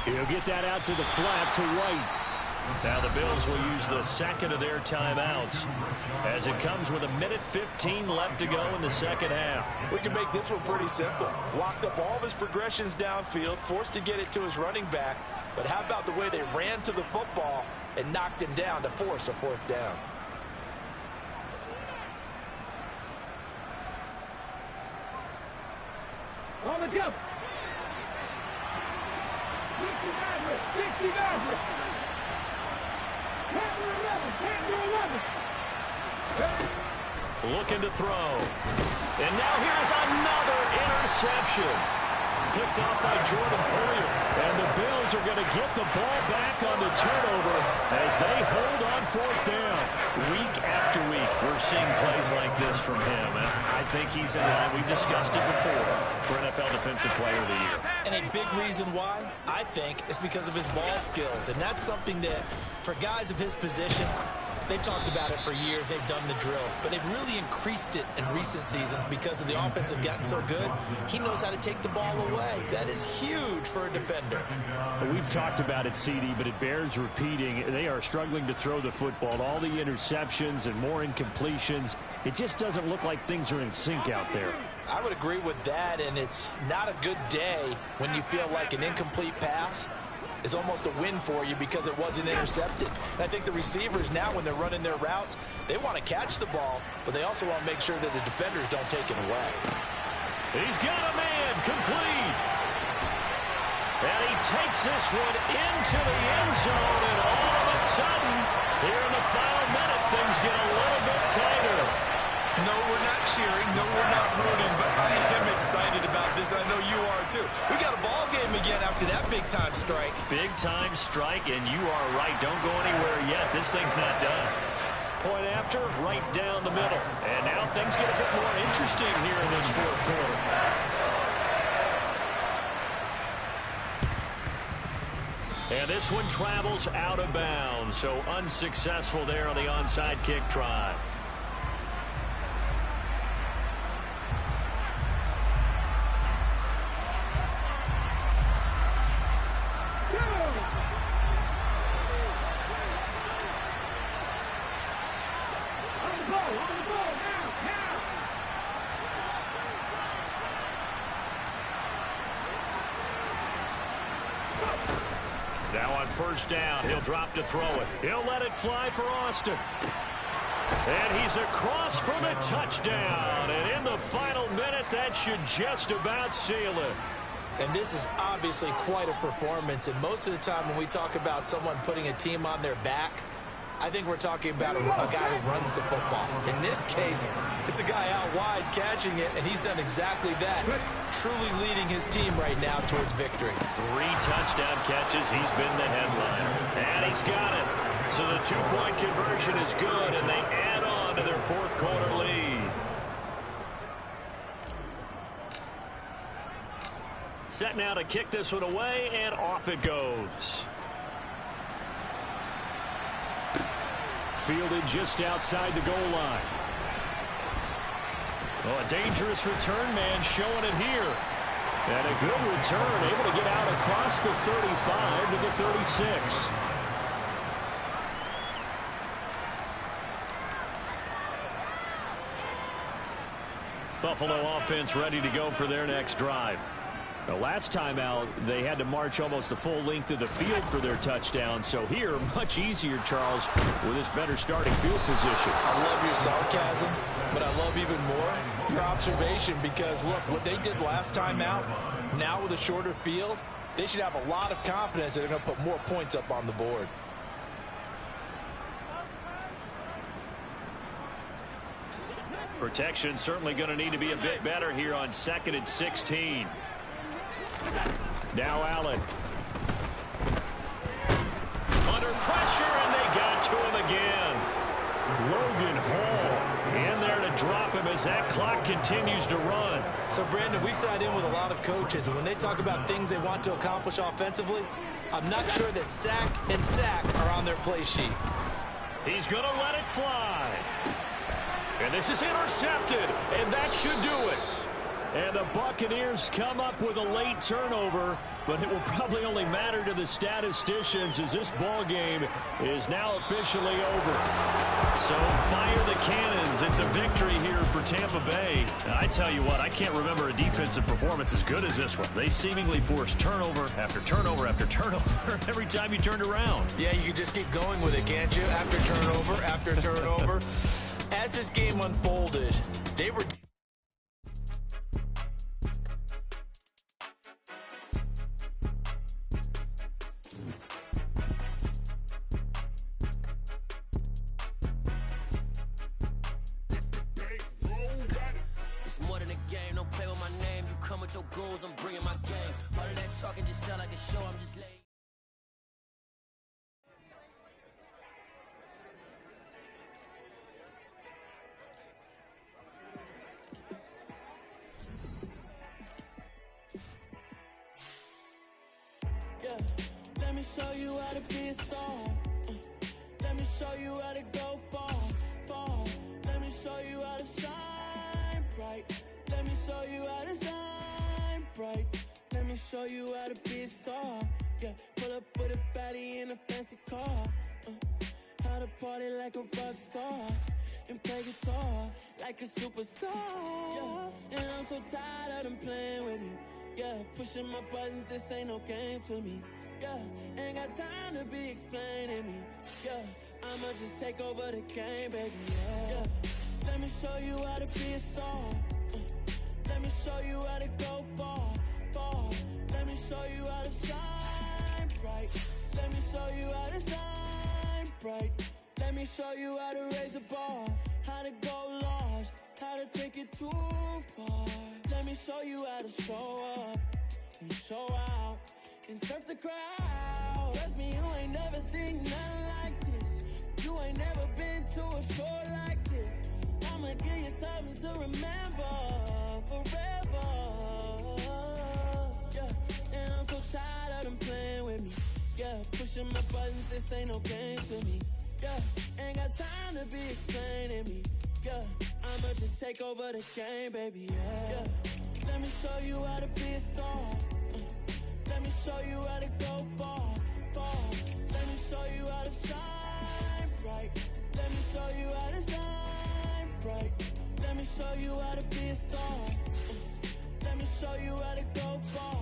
He'll get that out to the flat to White. Now the Bills will use the second of their timeouts as it comes with 1:15 left to go in the second half. We can make this one pretty simple. Locked up all of his progressions downfield, forced to get it to his running back. But how about the way they ran to the football and knocked him down to force a 4th down? On the jump. 60 yards. Looking to throw. And now here's another interception. Picked off by Jordan Poyer. And the Bills are going to get the ball back on the turnover as they hold on 4th down. Week after week, we're seeing plays like this from him. And I think he's in line. We've discussed it before for NFL Defensive Player of the Year. And a big reason why, I think, is because of his ball skills. And that's something that, for guys of his position, They've talked about it for years. They've done the drills, but they've really increased it in recent seasons because of the offense have gotten so good. He knows how to take the ball away. That is huge for a defender. We've talked about it, CD, but it bears repeating. They are struggling to throw the football. All the interceptions and more incompletions. It just doesn't look like things are in sync out there. I would agree with that, and it's not a good day when you feel like an incomplete pass is almost a win for you because it wasn't intercepted. And I think the receivers now, when they're running their routes, they want to catch the ball, but they also want to make sure that the defenders don't take it away. He's got a man complete. And he takes this one into the end zone, and all of a sudden, here in the final minute, things get a little bit tighter. No, we're not cheering. No, we're not rooting, but I am excited about this. I know you are, too. We got a ball game again after that big-time strike. Big-time strike, and you are right. Don't go anywhere yet. This thing's not done. Point after, right down the middle. And now things get a bit more interesting here in this fourth quarter. And this one travels out of bounds, so unsuccessful there on the onside kick try. Now on first down, he'll drop to throw it. He'll let it fly for Austin. And he's across from a touchdown. And in the final minute, that should just about seal it. And this is obviously quite a performance. And most of the time when we talk about someone putting a team on their back, I think we're talking about a guy who runs the football. In this case, it's a guy out wide catching it, and he's done exactly that, truly leading his team right now towards victory. 3 touchdown catches. He's been the headliner. And he's got it. So the 2-point conversion is good, and they add on to their fourth quarter lead. Set now to kick this one away, and off it goes. Fielded just outside the goal line. Oh, a dangerous return man showing it here. And a good return, able to get out across the 35 to the 36. Buffalo offense ready to go for their next drive. The last time out, they had to march almost the full length of the field for their touchdown. So here, much easier, Charles, with this better starting field position. I love your sarcasm, but I love even more your observation because, look, what they did last time out, now with a shorter field, they should have a lot of confidence that they're going to put more points up on the board. Protection certainly going to need to be a bit better here on 2nd and 16. Now Allen. Under pressure, and they got to him again. Logan Hall in there to drop him as that clock continues to run. So, Brandon, we sat in with a lot of coaches, and when they talk about things they want to accomplish offensively, I'm not sure that sack and sack are on their play sheet. He's going to let it fly. And this is intercepted, and that should do it. And the Buccaneers come up with a late turnover, but it will probably only matter to the statisticians as this ball game is now officially over. So fire the cannons. It's a victory here for Tampa Bay. And I tell you what, I can't remember a defensive performance as good as this one. They seemingly forced turnover after turnover after turnover every time you turned around. Yeah, you can just keep going with it, can't you? After turnover, after turnover. As this game unfolded, they were... Your goals, I'm bringing my game. All of that talking just sound like a show. I'm just late. Yeah, let me show you how to be a star. Let me show you how to go far, far. Let me show you how to shine bright. Let me show you how to shine bright. Let me show you how to be a star. Yeah, pull up with a baddie in a fancy car. How to party like a rock star and play guitar like a superstar. Yeah, and I'm so tired of them playing with me. Yeah, pushing my buttons, this ain't no game to me. Yeah, ain't got time to be explaining me. Yeah, I'ma just take over the game, baby. Yeah, let me show you how to be a star. Let me show you how to go far, far. Let me show you how to shine bright. Let me show you how to shine bright. Let me show you how to raise a bar, how to go large, how to take it too far. Let me show you how to show up and show out and surf the crowd. Trust me, you ain't never seen nothing like this. You ain't never been to a show like this. I'ma give you something to remember forever. Yeah, and I'm so tired of them playing with me. Yeah, pushing my buttons, this ain't no game to me. Yeah, ain't got time to be explaining me. Yeah, I'ma just take over the game, baby. Yeah, let me show you how to be a star. Let me show you how to go far, far. Let me show you how to shine bright. Let me show you how to shine bright. Let me show you how to be a star. Let me show you how to go far,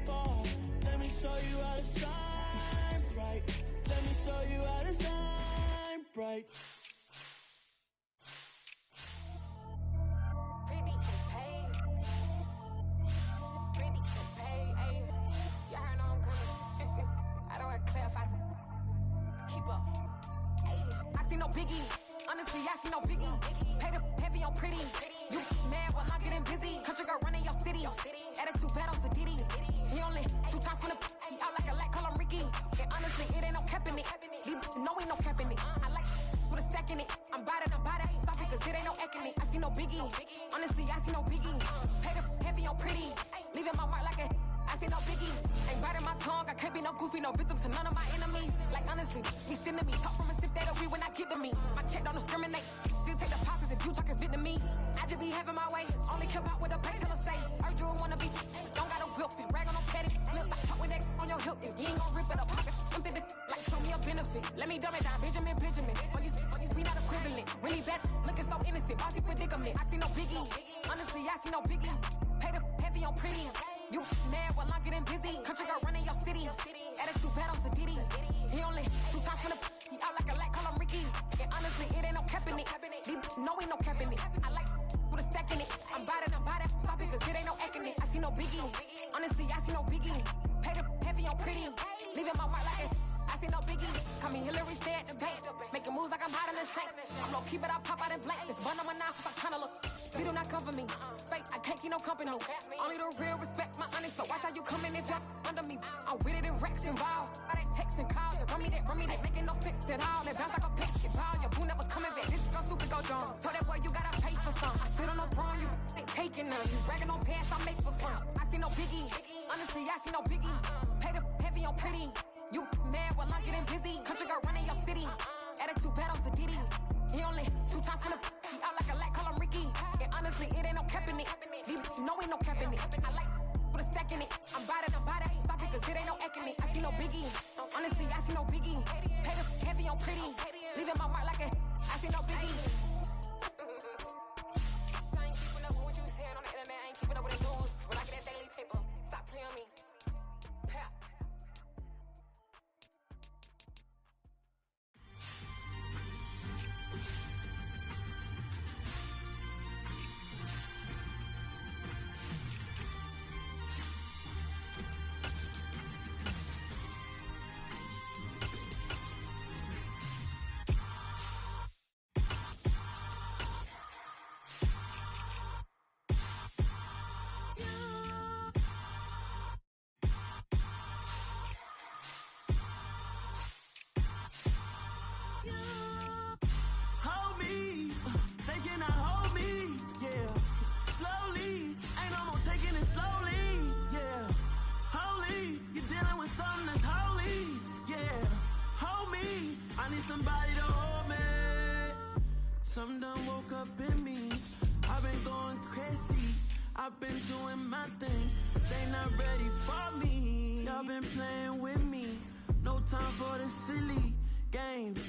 far. Let me show you how to shine bright. Let me show you how to shine bright. Biggie, honestly, I see no biggie. Pay the heavy on pretty. You mad while I'm getting busy. Country girl running your city. Attitude bad on Diddy. He only 2 times from the he out like a light, call him Ricky. And honestly, it ain't no cap in it. These know ain't no cap in it. I like with a stack in it. I'm about it. Stop it, cause it ain't no acting it. I see no biggie. Honestly, I see no biggie. Pay the heavy on pretty. Leaving my mark like a I see no biggie. Ain't biting my tongue. I can't be no goofy, no victim to none of my enemies. Like honestly, me sending me talk from a sip that we when I get to me. My check don't discriminate. Still take the pauses if you talking Vietnamese. I just be having my way. Only care about what the pay till I say. Urge you wanna be. Don't gotta whip it. Rag on no petty. Flip like talk with that on your hip. If you ain't gon' rip it up, pocket. Empty the like show me a benefit. Let me dumb it down. Benjamin. We not equivalent. Really bad. Looking so innocent. Bossy predicament. I see no biggie. Honestly, I see no biggie. Pay the heavy on pretty. You mad while I'm getting busy. Country girl running your city. Attitude bad on Diddy. He only 2 times from the he out like a light, call him Ricky. And honestly, it ain't no cap in it. These know ain't no cap in it. I like with a stack in it. I'm about it. Stop it, cause it ain't no acting it. I see no biggie. Honestly, I see no biggie. Pay the heavy on pretty. Leaving my mark like a I see no biggie. Call me Hillary, stay at the bank. Making moves like I'm hot in the shank. I'm low key, but I pop out in blank. This bun on my knife, I kinda look. They do not come for me. Fake, I can't keep no company. Only the real respect my honest. So watch how you come in if you're under me. I'm with it in racks involved. I they text and calls. Run me that. Making no sense at all. That bounce like a basketball. Your boo never coming back. This go stupid, go dumb. Told that boy you gotta pay for some. I sit on no throne, you ain't taking none. You bragging on pants, I make for fun. I see no biggie. Honestly, I see no biggie. Pay the heavy on pretty. You mad while I'm getting busy. Country girl running your city. Attitude bad on Diddy. He only 2 times from the he out like a light, call him Ricky. And honestly, it ain't no cap in it. These know ain't no cap in it. I like with a stack in it. I'm about it. Stop it, cause it ain't no acting it. I see no biggie. Honestly, I see no biggie. Pay the heavy on pretty. Leaving my mark like a I see no biggie. I ain't keeping up with what you saying on the internet. I ain't keeping up with the news. When I get that daily paper, stop playing on me. Pap. Hold me, they cannot hold me, yeah. Slowly, ain't no more taking it slowly, yeah. Holy, you're dealing with something that's holy, yeah. Hold me, I need somebody to hold me. Something done woke up in me. I've been going crazy. I've been doing my thing. They not ready for me. Y'all been playing with me. No time for the silly games.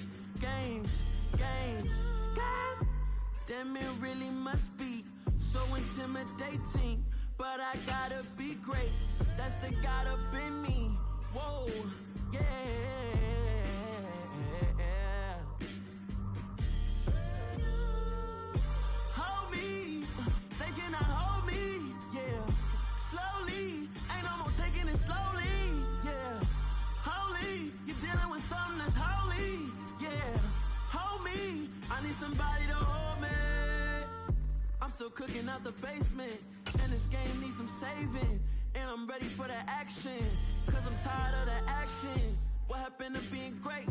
Damn, it really must be so intimidating. But I gotta be great. That's the God up in me. Whoa, yeah. Hold me, they cannot hold me, yeah. Slowly, ain't no more taking it slowly, yeah. Holy, you're dealing with something that's holy, yeah. Hold me, I need somebody to hold me. I'm still cooking out the basement, and this game needs some saving. And I'm ready for the action, cause I'm tired of the acting. What happened to being great?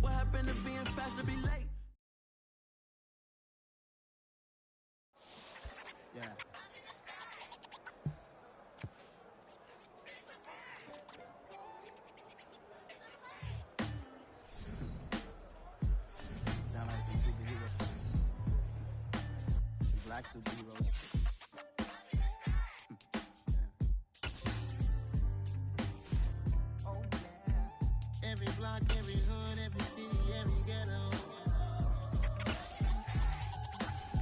What happened to being fast to be late? Yeah. Sound like some superheroes. Some black superheroes. Oh yeah. Every block, every hood, every city, every ghetto.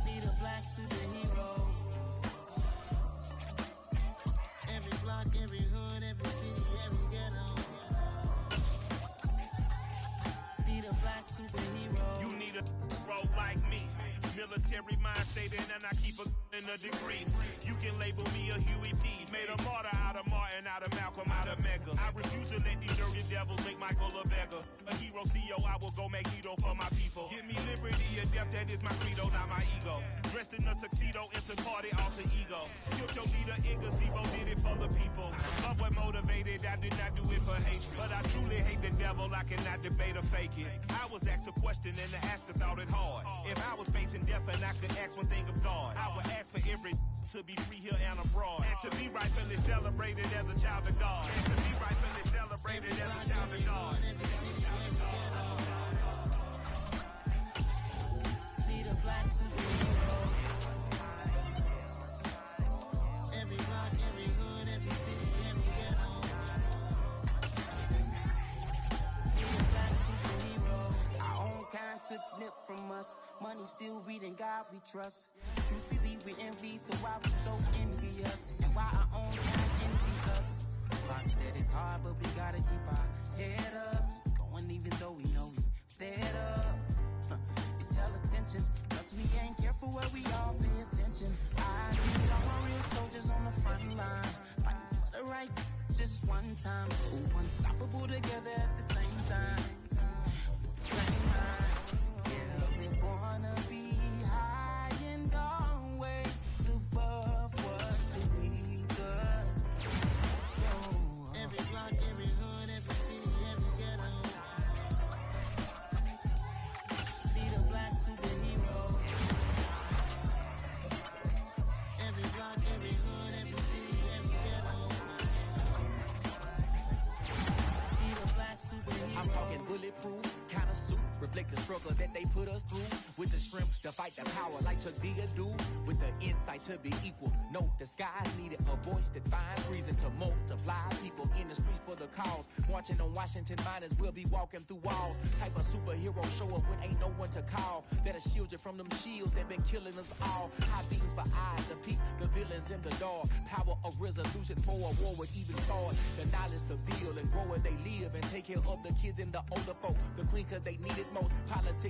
Need a black superhero. Every block, every hood, every city, every ghetto. Need a black superhero. You need a hero like me. Military mind state and I keep in a degree. You can label me a Huey P. Made a martyr out of Martin, out of Malcolm, out of Mega. I refuse to let these dirty devils make Michael a beggar. A hero CEO, I will go Magneto for my people. Give me liberty or death, that is my credo, not my ego. Dressed in a tuxedo, into party, alter ego. Killed your leader, in gazebo, did it for the people. Love what motivated, I did not do it for hatred. But I truly hate the devil, I cannot debate or fake it. I was asked a question and the asker thought it hard. If I was facing death and I could ask one thing of God, I would ask for every to be free here and abroad. And to be rightfully celebrated as a child of God. And to be rightfully celebrated as a child of God. Need a black superhero. Every block, every hood, every city, every ghetto. Need a black superhero. Our own kind took nip from us. Money still reading God we trust. Truthfully we envy, so why we so envious? And why our own kind envy us? Block said it's hard, but we gotta keep our head up. Going even though we know we fed up. It's hell attention, cause we ain't careful where we all pay attention. I need all my real soldiers on the front line, fighting for the right just one time. So unstoppable together at the same time, with the same mind. Yeah, we wanna be high and always above what's beneath us. So every block, every hood, every city, every ghetto. Need a black superhero. Every block, every hood, every city, every ghetto. Need a black superhero. I'm talking bulletproof kind of suit, reflect the struggle that they put us through. With the strength to fight the power like Chuck D do. With the insight to be equal. Note the skies needed a voice that finds reason to multiply. People in the streets for the cause. Marching on Washington, might as well be walking through walls. Type of superhero show up when ain't no one to call. That'll shield you from them shields that been killing us all. High beams for eyes to peep the villains in the dark. Power of resolution for a war with even stars. The knowledge to build and grow where they live and take care of the kids and the older folk. The clean cause they need it most. Politics